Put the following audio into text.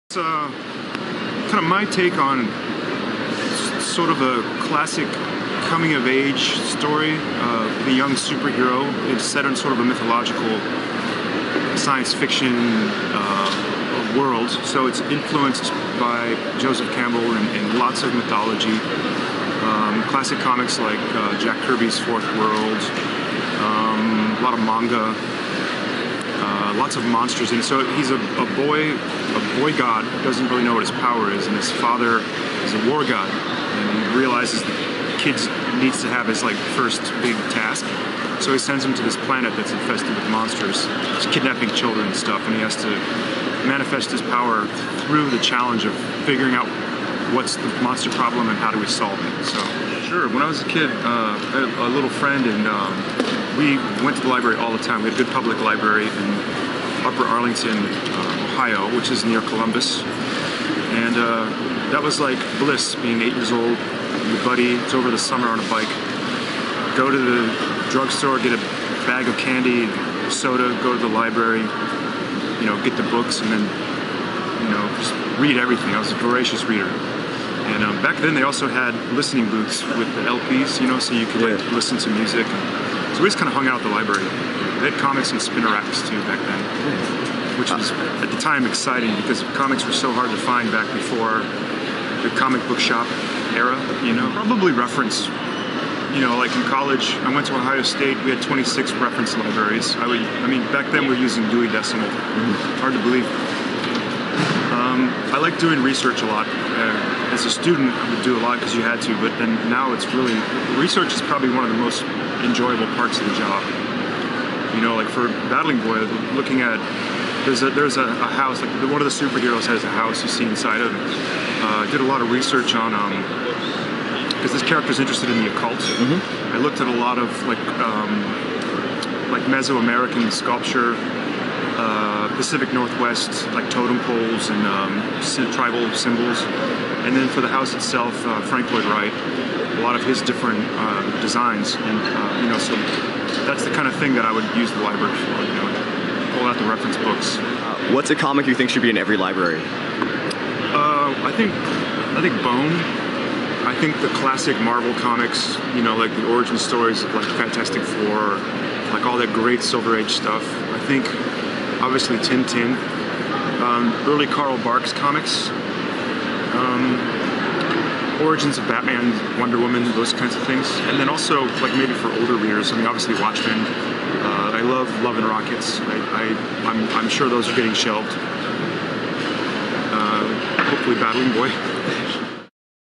It's kind of my take on sort of a classic coming-of-age story of a young superhero. It's set in sort of a mythological science fiction world, so it's influenced by Joseph Campbell and lots of mythology. Classic comics like Jack Kirby's Fourth World, a lot of manga, lots of monsters, and so he's a boy god who doesn't really know what his power is, and his father is a war god, and he realizes the kid needs to have his first big task, so he sends him to this planet that's infested with monsters. He's kidnapping children and stuff, and he has to manifest his power through the challenge of figuring out what's the monster problem and how do we solve it. So sure, when I was a kid, I had a little friend, and we went to the library all the time. We had a good public library in Upper Arlington, Ohio, which is near Columbus, and that was like bliss, being 8 years old with a buddy. It's over the summer on a bike, go to the drugstore, get a bag of candy, soda, go to the library, get the books, and then just read everything. I was a voracious reader. And back then they also had listening booths with the LPs, so you could listen to music. So we just kind of hung out at the library. They had comics and spinner racks too back then, which was at the time exciting because comics were so hard to find back before the comic book shop era. Probably reference. Like in college, I went to Ohio State. We had 26 reference libraries. Back then we were using Dewey Decimal. Hard to believe. I like doing research a lot. As a student, I would do a lot because you had to, but then now it's really, research is probably one of the most enjoyable parts of the job. Like for Battling Boy, looking at, there's a house, like one of the superheroes has a house you see inside of it. I did a lot of research on, because this character's interested in the occult. I looked at a lot of like Mesoamerican sculpture, Pacific Northwest, like totem poles and tribal symbols. And then for the house itself, Frank Lloyd Wright, a lot of his different designs. And, so that's the kind of thing that I would use the library for, pull out the reference books. What's a comic you think should be in every library? I think Bone. I think the classic Marvel comics, like the origin stories of like Fantastic Four, like all that great Silver Age stuff. I think obviously Tintin, early Carl Barks comics, origins of Batman, Wonder Woman, those kinds of things. And then also like maybe for older readers, obviously Watchmen. I love Love and Rockets. I'm sure those are getting shelved. Hopefully Battling Boy.